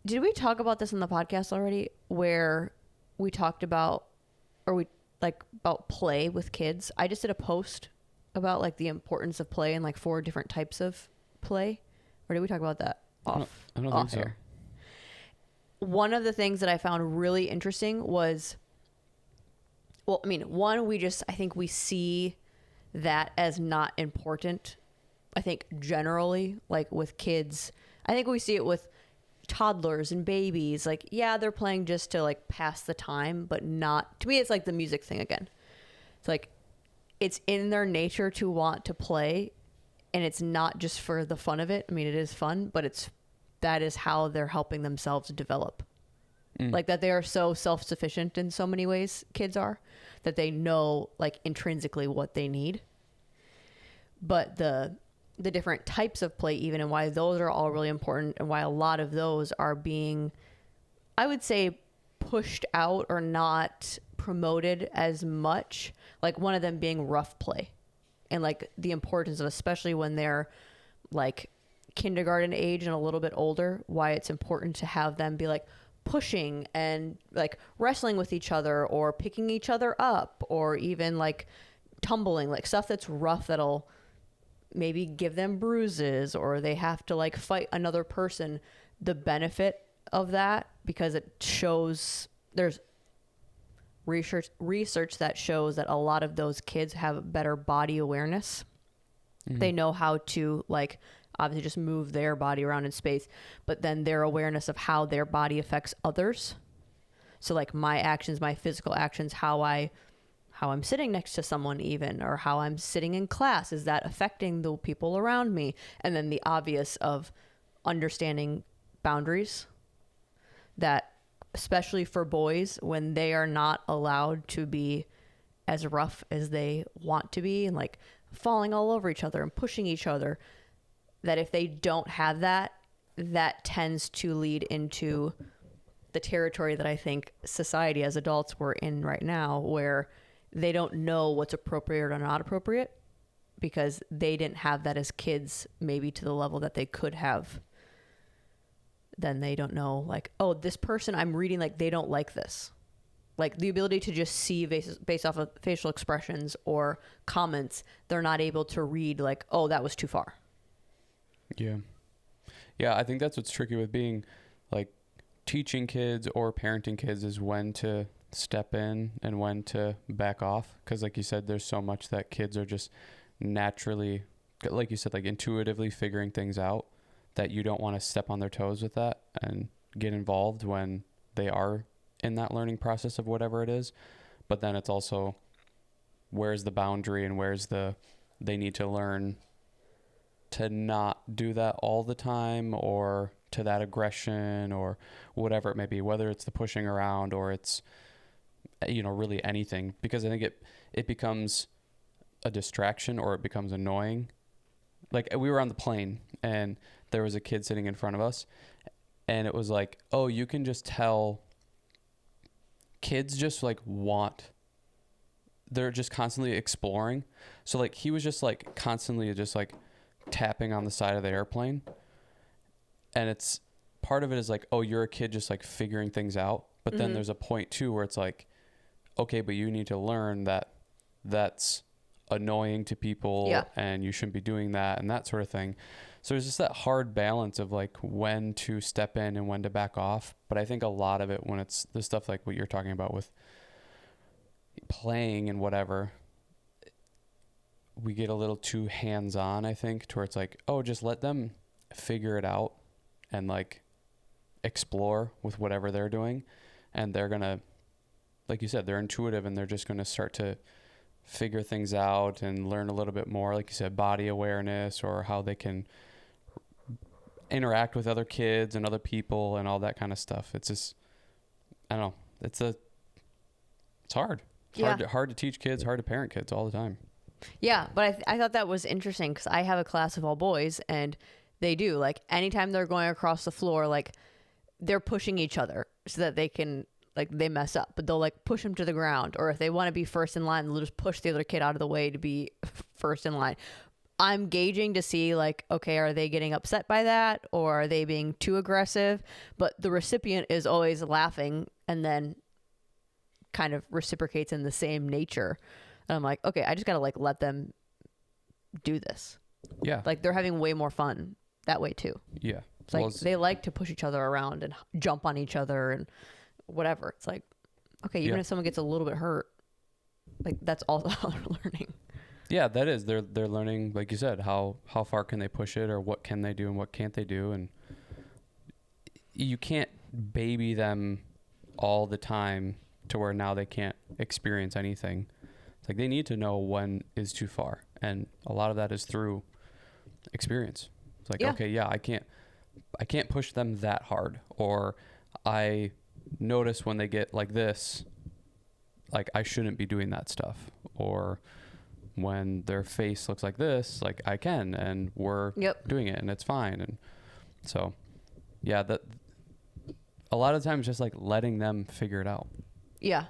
Did we talk about this in the podcast already, where we talked about, or we like about play with kids? I just did a post about like the importance of play and like 4 different types of play. Or did we talk about that I don't think so. One of the things that I found really interesting was, well, I mean, one, I think we see that as not important. I think generally, like with kids, I think we see it with toddlers and babies. Like, yeah, they're playing just to like pass the time, but not, to me, it's like the music thing again. It's like, it's in their nature to want to play, and it's not just for the fun of it. I mean, it is fun, but that is how they're helping themselves develop. Like that they are so self-sufficient in so many ways, kids are, that they know like intrinsically what they need. But the different types of play even, and why those are all really important, and why a lot of those are being, I would say, pushed out or not promoted as much. Like one of them being rough play, and like the importance of, especially when they're like kindergarten age and a little bit older, why it's important to have them be like pushing and like wrestling with each other, or picking each other up, or even like tumbling, like stuff that's rough that'll maybe give them bruises, or they have to like fight another person. The benefit of that, because it shows, there's research that shows that a lot of those kids have better body awareness. They know how to like obviously just move their body around in space, but then their awareness of how their body affects others. So like my actions, my physical actions, how I'm sitting next to someone even, or how I'm sitting in class, is that affecting the people around me? And then the obvious of understanding boundaries, that especially for boys, when they are not allowed to be as rough as they want to be, and like falling all over each other and pushing each other, that if they don't have that, that tends to lead into the territory that I think society as adults we're in right now, where they don't know what's appropriate or not appropriate, because they didn't have that as kids, maybe to the level that they could have. Then they don't know, like, oh, this person I'm reading, like, they don't like this. Like the ability to just see based off of facial expressions or comments, they're not able to read like, oh, that was too far. Yeah. Yeah, I think that's what's tricky with being like teaching kids or parenting kids, is when to step in and when to back off. Because like you said, there's so much that kids are just naturally, like you said, like intuitively figuring things out, that you don't want to step on their toes with that and get involved when they are in that learning process of whatever it is. But then it's also, where's the boundary, and they need to learn to not do that all the time, or to that aggression, or whatever it may be, whether it's the pushing around or it's, really anything. Because I think it becomes a distraction, or it becomes annoying. Like we were on the plane and there was a kid sitting in front of us, and it was like, oh, you can just tell kids just like they're just constantly exploring. So like he was just like constantly just like tapping on the side of the airplane, and it's part of it is like, oh, you're a kid just like figuring things out. But then there's a point too where it's like, okay, but you need to learn that that's annoying to people, and you shouldn't be doing that, and that sort of thing. So there's just that hard balance of like when to step in and when to back off. But I think a lot of it, when it's the stuff like what you're talking about with playing and whatever, we get a little too hands-on, I think, to where it's like, oh, just let them figure it out and like explore with whatever they're doing. And they're going to, like you said, they're intuitive, and they're just going to start to figure things out and learn a little bit more, like you said, body awareness, or how they can interact with other kids and other people and all that kind of stuff. It's just, I don't know. It's hard. It's hard to teach kids, hard to parent kids all the time. Yeah, but I thought that was interesting, because I have a class of all boys, and they do, like, anytime they're going across the floor, like, they're pushing each other so that they can, like, they mess up, but they'll, like, push them to the ground. Or if they want to be first in line, they'll just push the other kid out of the way to be first in line. I'm gauging to see like, okay, are they getting upset by that or are they being too aggressive? But the recipient is always laughing and then kind of reciprocates in the same nature. And I'm like, okay, I just got to like let them do this. Yeah. Like they're having way more fun that way too. Yeah. It's like they like to push each other around and jump on each other and whatever. It's like, okay, even if someone gets a little bit hurt, like that's all how they're learning. Yeah, that is. They're learning, like you said, how far can they push it or what can they do and what can't they do. And you can't baby them all the time to where now they can't experience anything. It's like they need to know when is too far. And a lot of that is through experience. It's like, okay, yeah, I can't push them that hard. Or I notice when they get like this, like I shouldn't be doing that stuff. Or when their face looks like this, like I can, and we're doing it and it's fine. And so, yeah, that a lot of times just like letting them figure it out. Yeah.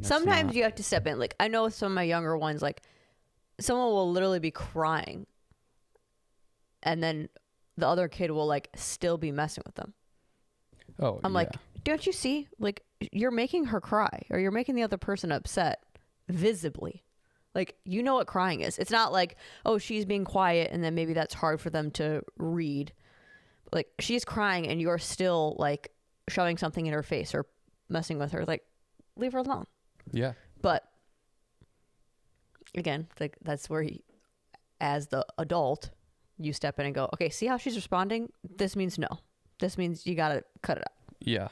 Sometimes you have to step in. Like I know some of my younger ones, like someone will literally be crying and then the other kid will like still be messing with them. Oh, I'm like, don't you see? Like you're making her cry or you're making the other person upset visibly. Like, you know what crying is. It's not like, oh, she's being quiet and then maybe that's hard for them to read. Like, she's crying and you're still, like, shoving something in her face or messing with her. Like, leave her alone. Yeah. But, again, like that's where, as the adult, you step in and go, okay, see how she's responding? This means no. This means you got to cut it out. Yeah.